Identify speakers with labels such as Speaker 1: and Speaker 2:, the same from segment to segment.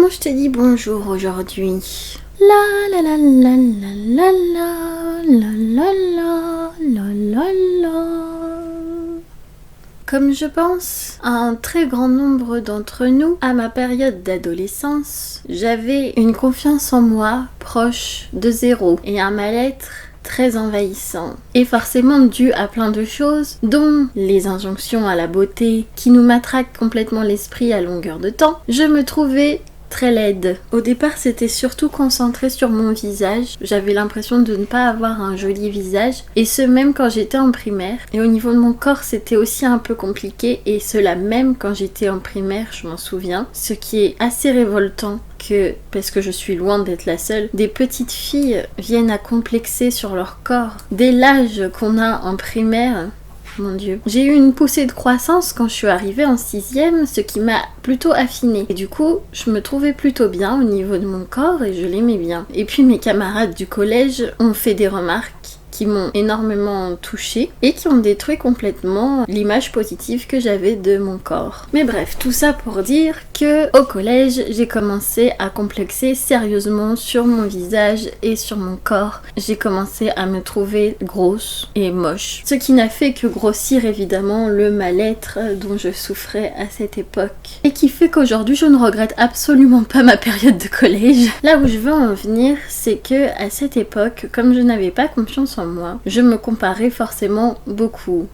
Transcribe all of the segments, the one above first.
Speaker 1: comment je te dis bonjour aujourd'hui? La la la la la la la la la la la la. Comme je pense à un très grand nombre d'entre nous, à ma période d'adolescence, j'avais une confiance en moi proche de zéro et un mal-être très envahissant, et forcément dû à plein de choses, dont les injonctions à la beauté qui nous matraquent complètement l'esprit à longueur de temps. Je me trouvais très laide. Au départ, c'était surtout concentré sur mon visage. J'avais l'impression de ne pas avoir un joli visage, et ce même quand j'étais en primaire. Et au niveau de mon corps, c'était aussi un peu compliqué, et cela même quand j'étais en primaire, je m'en souviens. Ce qui est assez révoltant, parce que je suis loin d'être la seule, des petites filles viennent à complexer sur leur corps. Dès l'âge qu'on a en primaire, mon Dieu. J'ai eu une poussée de croissance quand je suis arrivée en 6e, ce qui m'a plutôt affinée. Et du coup, je me trouvais plutôt bien au niveau de mon corps et je l'aimais bien. Et puis mes camarades du collège ont fait des remarques qui m'ont énormément touchée et qui ont détruit complètement l'image positive que j'avais de mon corps. Mais bref, tout ça pour dire que au collège, j'ai commencé à complexer sérieusement sur mon visage et sur mon corps. J'ai commencé à me trouver grosse et moche. Ce qui n'a fait que grossir évidemment le mal-être dont je souffrais à cette époque. Et qui fait qu'aujourd'hui, je ne regrette absolument pas ma période de collège. Là où je veux en venir, c'est que à cette époque, comme je n'avais pas confiance en moi, je me comparais forcément beaucoup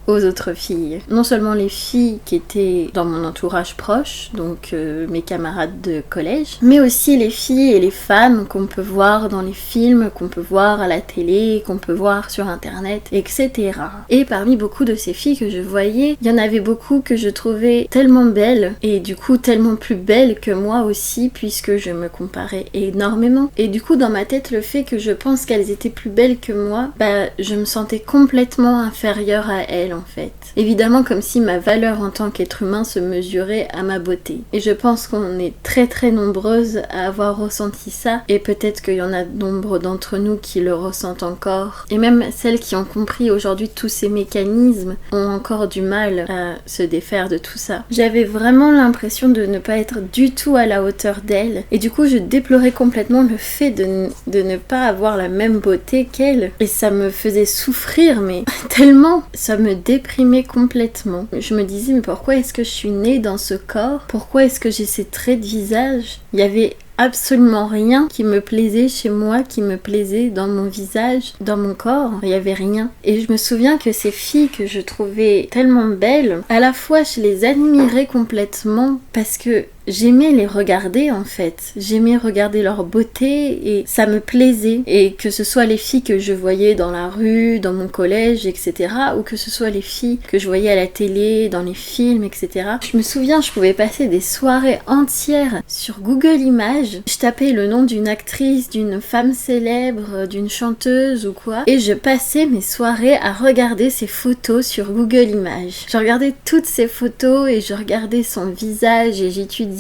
Speaker 1: aux autres filles. Non seulement les filles qui étaient dans mon entourage proche, donc mes camarades de collège, mais aussi les filles et les femmes qu'on peut voir dans les films, qu'on peut voir à la télé, qu'on peut voir sur internet, etc. Et parmi beaucoup de ces filles que je voyais, il y en avait beaucoup que je trouvais tellement belles, et du coup tellement plus belles que moi aussi, puisque je me comparais énormément. Et du coup dans ma tête, le fait que je pense qu'elles étaient plus belles que moi, je me sentais complètement inférieure à elles en fait. Évidemment comme si ma valeur en tant qu'être humain se mesurait à ma beauté. Et je pense qu'on est très nombreuses à avoir ressenti ça, et peut-être qu'il y en a nombre d'entre nous qui le ressentent encore. Et même celles qui ont compris aujourd'hui tous ces mécanismes ont encore du mal à se défaire de tout ça. J'avais vraiment l'impression de ne pas être du tout à la hauteur d'elles, et du coup je déplorais complètement le fait de ne pas avoir la même beauté qu'elles, et ça me faisait souffrir, mais tellement, ça me déprimait complètement. Je me disais, mais pourquoi est-ce que je suis née dans ce corps? Pourquoi est-ce que j'ai ces traits de visage? Il y avait absolument rien qui me plaisait chez moi, qui me plaisait dans mon visage, dans mon corps. Il y avait rien. Et je me souviens que ces filles que je trouvais tellement belles, à la fois je les admirais complètement parce que j'aimais les regarder en fait. J'aimais regarder leur beauté et ça me plaisait. Et que ce soit les filles que je voyais dans la rue, dans mon collège, etc. ou que ce soit les filles que je voyais à la télé, dans les films, etc. Je me souviens, je pouvais passer des soirées entières sur Google Images. Je tapais le nom d'une actrice, d'une femme célèbre, d'une chanteuse ou quoi. Et je passais mes soirées à regarder ces photos sur Google Images. Je regardais toutes ces photos et je regardais son visage et j'étudiais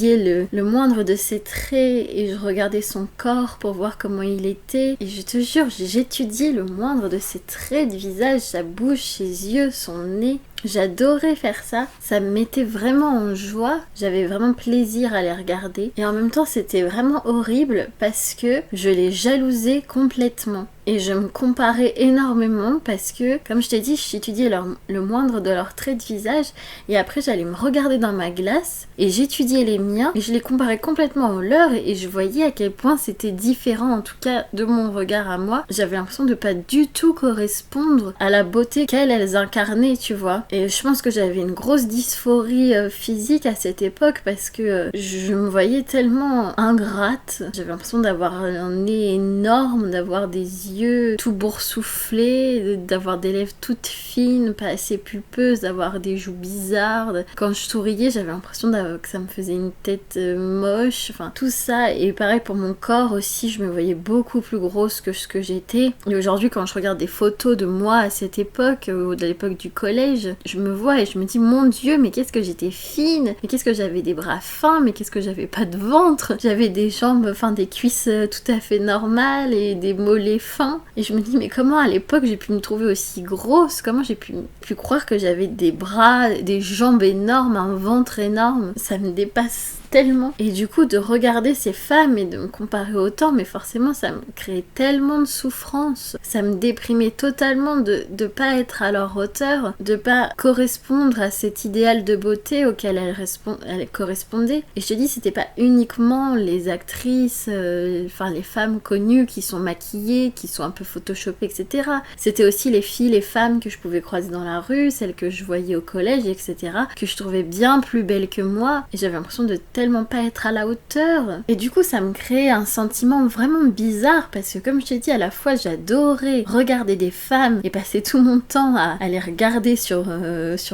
Speaker 1: le moindre de ses traits et je regardais son corps pour voir comment il était. Et je te jure, j'étudiais le moindre de ses traits de visage, sa bouche, ses yeux, son nez. J'adorais faire ça, ça me mettait vraiment en joie, j'avais vraiment plaisir à les regarder et en même temps c'était vraiment horrible parce que je les jalousais complètement et je me comparais énormément parce que, comme je t'ai dit, j'étudiais le moindre de leurs traits de visage et après j'allais me regarder dans ma glace et j'étudiais les miens et je les comparais complètement aux leurs et je voyais à quel point c'était différent, en tout cas de mon regard à moi. J'avais l'impression de pas du tout correspondre à la beauté qu'elles incarnaient, tu vois. Et je pense que j'avais une grosse dysphorie physique à cette époque parce que je me voyais tellement ingrate. J'avais l'impression d'avoir un nez énorme, d'avoir des yeux tout boursouflés, d'avoir des lèvres toutes fines, pas assez pulpeuses, d'avoir des joues bizarres. Quand je souriais, j'avais l'impression que ça me faisait une tête moche. Enfin, tout ça. Et pareil pour mon corps aussi, je me voyais beaucoup plus grosse que ce que j'étais. Et aujourd'hui, quand je regarde des photos de moi à cette époque, ou de l'époque du collège, je me vois et je me dis, mon Dieu, mais qu'est-ce que j'étais fine, mais qu'est-ce que j'avais des bras fins, mais qu'est-ce que j'avais pas de ventre, j'avais des jambes, enfin des cuisses tout à fait normales et des mollets fins temps. Et je me dis, mais comment à l'époque j'ai pu me trouver aussi grosse? Comment j'ai pu croire que j'avais des bras, des jambes énormes, un ventre énorme? Ça me dépasse tellement. Et du coup, de regarder ces femmes et de me comparer autant, mais forcément, ça me créait tellement de souffrance. Ça me déprimait totalement de pas être à leur hauteur, de pas correspondre à cet idéal de beauté auquel elles correspondaient. Et je te dis, c'était pas uniquement les actrices, les femmes connues qui sont maquillées, qui sont un peu photoshopées, etc. C'était aussi les filles, les femmes que je pouvais croiser dans la rue, celles que je voyais au collège, etc. que je trouvais bien plus belles que moi. Et j'avais l'impression de tellement pas être à la hauteur. Et du coup, ça me créait un sentiment vraiment bizarre parce que, comme je t'ai dit, à la fois, j'adorais regarder des femmes et passer tout mon temps à les regarder sur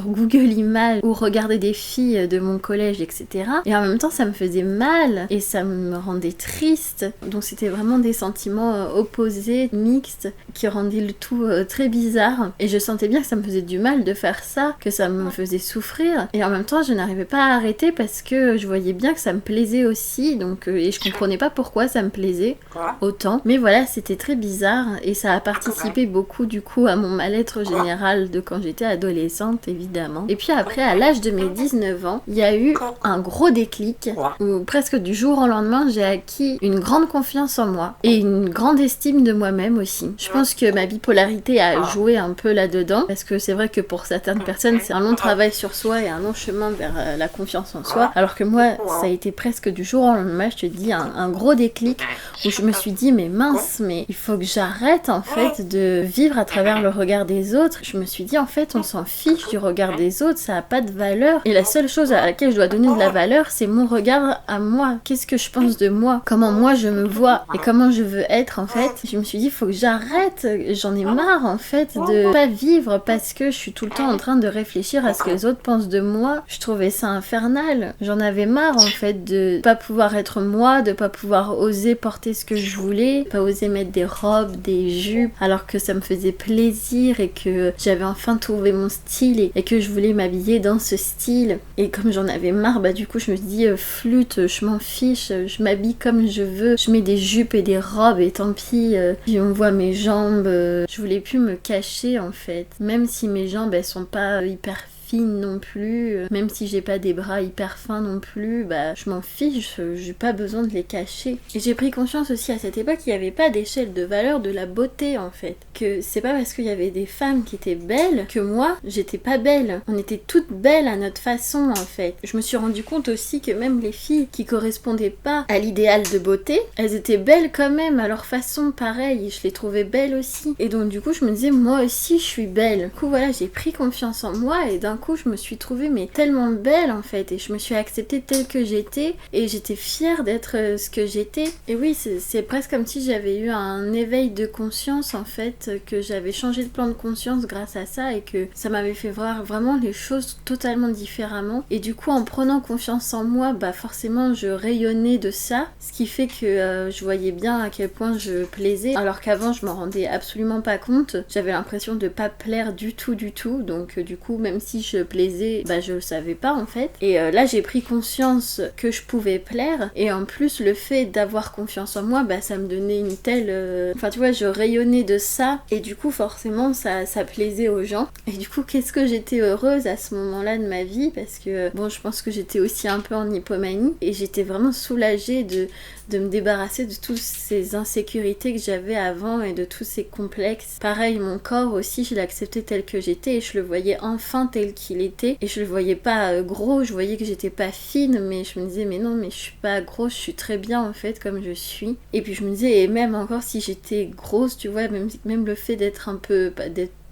Speaker 1: Google Images ou regarder des filles de mon collège, etc. Et en même temps, ça me faisait mal et ça me rendait triste. Donc, c'était vraiment des sentiments opposés, mixtes, qui rendaient le tout très bizarre. Et je sentais bien que ça me faisait du mal de faire ça, que ça me faisait souffrir. Et en même temps, je n'arrivais pas à arrêter parce que je voyais bien que ça me plaisait aussi, donc et je comprenais pas pourquoi ça me plaisait autant, mais voilà, c'était très bizarre et ça a participé beaucoup du coup à mon mal-être général de quand j'étais adolescente, évidemment. Et puis après, à l'âge de mes 19 ans, il y a eu un gros déclic où presque du jour au lendemain, j'ai acquis une grande confiance en moi et une grande estime de moi-même aussi. Je pense que ma bipolarité a joué un peu là-dedans, parce que c'est vrai que pour certaines personnes, c'est un long travail sur soi et un long chemin vers la confiance en soi, alors que moi, ça a été presque du jour au lendemain, je te dis, un gros déclic où je me suis dit, mais mince, mais il faut que j'arrête en fait de vivre à travers le regard des autres. Je me suis dit, en fait, on s'en fiche du regard des autres, ça a pas de valeur. Et la seule chose à laquelle je dois donner de la valeur, c'est mon regard à moi. Qu'est-ce que je pense de moi? Comment moi je me vois et comment je veux être en fait. Je me suis dit, il faut que j'arrête. J'en ai marre en fait de pas vivre parce que je suis tout le temps en train de réfléchir à ce que les autres pensent de moi. Je trouvais ça infernal. J'en avais marre en fait de pas pouvoir être moi, de pas pouvoir oser porter ce que je voulais, pas oser mettre des robes, des jupes, alors que ça me faisait plaisir et que j'avais enfin trouvé mon style et que je voulais m'habiller dans ce style. Et comme j'en avais marre, bah du coup je me suis dit flûte, je m'en fiche, je m'habille comme je veux, je mets des jupes et des robes et tant pis, on voit mes jambes, je voulais plus me cacher en fait, même si mes jambes elles sont pas hyper fine non plus, même si j'ai pas des bras hyper fins non plus, bah je m'en fiche, j'ai pas besoin de les cacher. Et j'ai pris conscience aussi à cette époque qu'il n'y avait pas d'échelle de valeur de la beauté en fait, que c'est pas parce qu'il y avait des femmes qui étaient belles que moi j'étais pas belle. On était toutes belles à notre façon en fait. Je me suis rendu compte aussi que même les filles qui correspondaient pas à l'idéal de beauté, elles étaient belles quand même à leur façon, pareil, et je les trouvais belles aussi. Et donc du coup je me disais moi aussi je suis belle. Du coup voilà, j'ai pris confiance en moi et d'un coup je me suis trouvée mais tellement belle en fait, et je me suis acceptée telle que j'étais et j'étais fière d'être ce que j'étais. Et oui, c'est presque comme si j'avais eu un éveil de conscience en fait, que j'avais changé de plan de conscience grâce à ça et que ça m'avait fait voir vraiment les choses totalement différemment. Et du coup en prenant confiance en moi, bah forcément je rayonnais de ça, ce qui fait que je voyais bien à quel point je plaisais, alors qu'avant je m'en rendais absolument pas compte. J'avais l'impression de pas plaire du tout, donc du coup même si je plaisais, bah je le savais pas en fait. Et là j'ai pris conscience que je pouvais plaire, et en plus le fait d'avoir confiance en moi, bah ça me donnait une telle... Enfin tu vois, je rayonnais de ça, et du coup forcément ça plaisait aux gens. Et du coup qu'est-ce que j'étais heureuse à ce moment-là de ma vie, parce que bon, je pense que j'étais aussi un peu en hypomanie, et j'étais vraiment soulagée de me débarrasser de toutes ces insécurités que j'avais avant et de tous ces complexes. Pareil, mon corps aussi, je l'acceptais tel que j'étais et je le voyais enfin tel qu'il était, et je le voyais pas gros, je voyais que j'étais pas fine, mais je me disais mais non, mais je suis pas grosse, je suis très bien en fait comme je suis. Et puis je me disais, et même encore si j'étais grosse, tu vois, même le fait d'être un peu,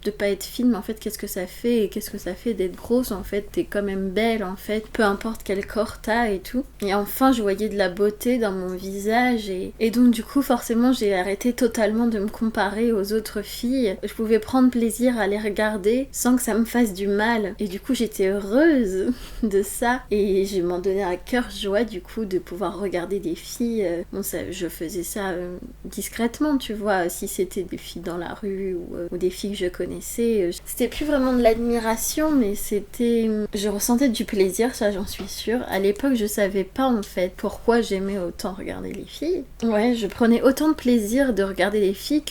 Speaker 1: de pas être fine, mais en fait qu'est-ce que ça fait, et qu'est-ce que ça fait d'être grosse en fait, t'es quand même belle en fait, peu importe quel corps t'as et tout. Et enfin je voyais de la beauté dans mon visage, et donc du coup forcément j'ai arrêté totalement de me comparer aux autres filles. Je pouvais prendre plaisir à les regarder sans que ça me fasse du mal, et du coup j'étais heureuse de ça, et je m'en donnais à cœur joie du coup de pouvoir regarder des filles. Bon, ça, je faisais ça discrètement, tu vois, si c'était des filles dans la rue ou des filles que je connaissais connaissais. C'était plus vraiment de l'admiration, mais c'était... Je ressentais du plaisir, ça j'en suis sûre. À l'époque, je savais pas en fait pourquoi j'aimais autant regarder les filles. Ouais, je prenais autant de plaisir de regarder les filles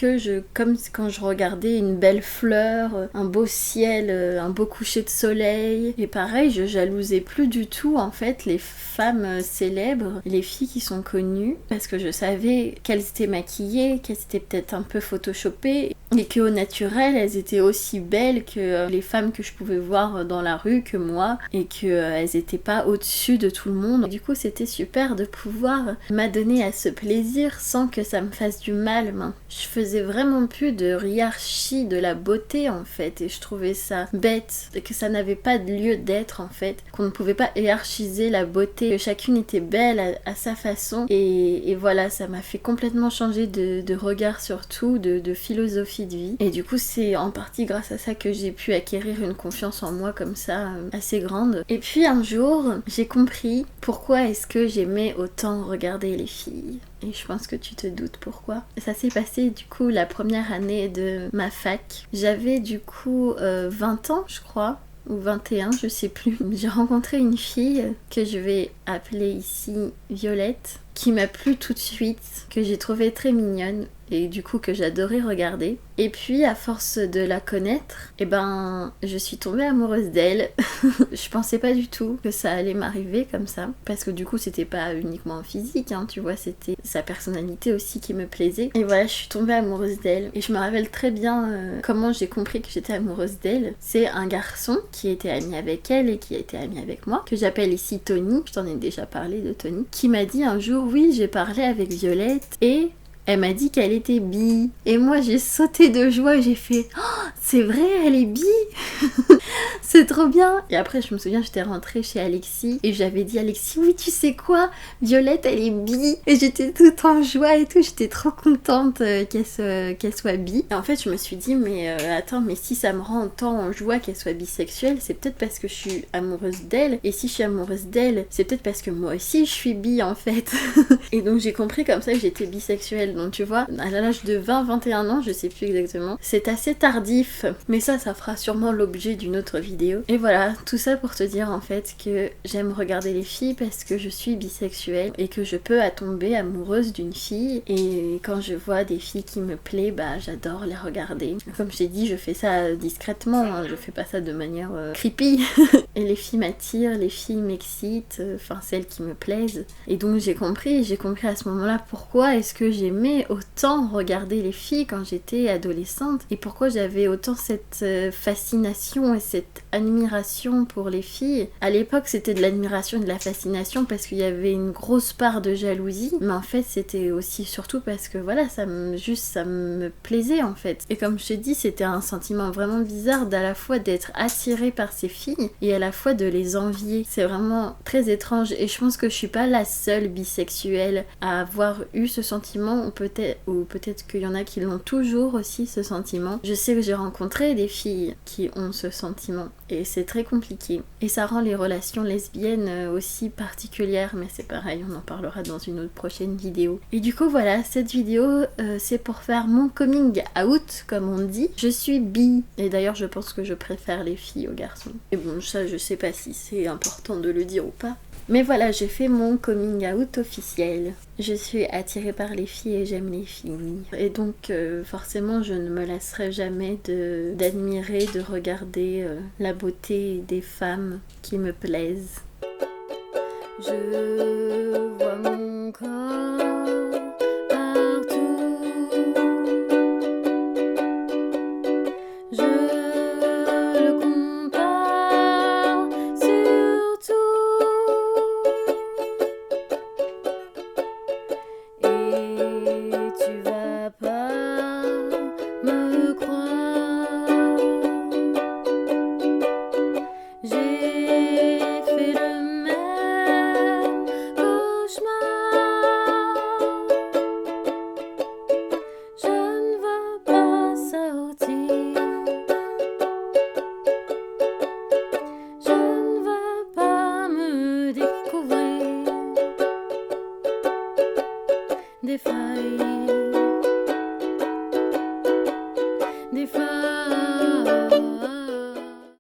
Speaker 1: comme quand je regardais une belle fleur, un beau ciel, un beau coucher de soleil. Et pareil, je jalousais plus du tout en fait les femmes célèbres, les filles qui sont connues, parce que je savais qu'elles étaient maquillées, qu'elles étaient peut-être un peu photoshopées, et qu'au naturel, elles étaient aussi belles que les femmes que je pouvais voir dans la rue, que moi, et qu'elles étaient pas au-dessus de tout le monde. Et du coup, c'était super de pouvoir m'adonner à ce plaisir sans que ça me fasse du mal. Je faisais vraiment plus de hiérarchie de la beauté en fait, et je trouvais ça bête, que ça n'avait pas de lieu d'être en fait, qu'on ne pouvait pas hiérarchiser la beauté, que chacune était belle à sa façon, et voilà, ça m'a fait complètement changer de regard sur tout, de philosophie de vie. Et du coup, c'est en partie grâce à ça que j'ai pu acquérir une confiance en moi comme ça, assez grande. Et puis un jour, j'ai compris pourquoi est-ce que j'aimais autant regarder les filles. Et je pense que tu te doutes pourquoi. Ça s'est passé du coup la première année de ma fac. J'avais du coup 20 ans je crois, ou 21, je sais plus. J'ai rencontré une fille que je vais appeler ici Violette, qui m'a plu tout de suite, que j'ai trouvée très mignonne et du coup que j'adorais regarder. Et puis à force de la connaître, je suis tombée amoureuse d'elle. Je pensais pas du tout que ça allait m'arriver comme ça, parce que du coup c'était pas uniquement physique, tu vois, c'était sa personnalité aussi qui me plaisait. Et voilà, je suis tombée amoureuse d'elle. Et je me rappelle très bien comment j'ai compris que j'étais amoureuse d'elle. C'est un garçon qui était ami avec elle et qui a été ami avec moi, que j'appelle ici Tony, je t'en ai déjà parlé de Tony, qui m'a dit un jour, oui, j'ai parlé avec Violette et elle m'a dit qu'elle était bi. Et moi j'ai sauté de joie et j'ai fait oh, c'est vrai, elle est bi. C'est trop bien. Et après je me souviens, j'étais rentrée chez Alexis et j'avais dit Alexis, oui tu sais quoi, Violette elle est bi. Et j'étais toute en joie et tout, j'étais trop contente qu'elle soit bi. Et en fait je me suis dit mais attends, mais si ça me rend autant en joie qu'elle soit bisexuelle, c'est peut-être parce que je suis amoureuse d'elle. Et si je suis amoureuse d'elle, c'est peut-être parce que moi aussi je suis bi en fait. Et donc j'ai compris comme ça que j'étais bisexuelle. Donc tu vois, à l'âge de 20-21 ans, je sais plus exactement, c'est assez tardif, mais ça fera sûrement l'objet d'une autre vidéo. Et voilà, tout ça pour te dire en fait que j'aime regarder les filles parce que je suis bisexuelle et que je peux tomber amoureuse d'une fille, et quand je vois des filles qui me plaisent, j'adore les regarder. Comme je t'ai dit, je fais ça discrètement, je fais pas ça de manière creepy. Et les filles m'attirent, les filles m'excitent, enfin celles qui me plaisent. Et donc j'ai compris à ce moment-là pourquoi est-ce que j'aimais autant regarder les filles quand j'étais adolescente, et pourquoi j'avais autant cette fascination et cette admiration pour les filles. À l'époque c'était de l'admiration et de la fascination parce qu'il y avait une grosse part de jalousie, mais en fait c'était aussi surtout parce que voilà, ça me plaisait en fait. Et comme je te dis, c'était un sentiment vraiment bizarre d'à la fois d'être attirée par ces filles et à la fois de les envier. C'est vraiment très étrange, et je pense que je suis pas la seule bisexuelle à avoir eu ce sentiment, ou peut-être qu'il y en a qui l'ont toujours aussi, ce sentiment. Je sais que j'ai rencontré des filles qui ont ce sentiment et c'est très compliqué, et ça rend les relations lesbiennes aussi particulières, mais c'est pareil, on en parlera dans une autre prochaine vidéo. Et du coup voilà, cette vidéo c'est pour faire mon coming out comme on dit. Je suis bi, et d'ailleurs je pense que je préfère les filles aux garçons. Et bon, ça je sais pas si c'est important de le dire ou pas. Mais voilà, j'ai fait mon coming out officiel. Je suis attirée par les filles et j'aime les filles. Et donc forcément je ne me lasserai jamais d'admirer, de regarder la beauté des femmes qui me plaisent. Je vois mon corps partout. Je le compare surtout. Et tu vas pas me croire. J'ai fait le même cauchemar. Je ne veux pas sortir. Je ne veux pas me découvrir des failles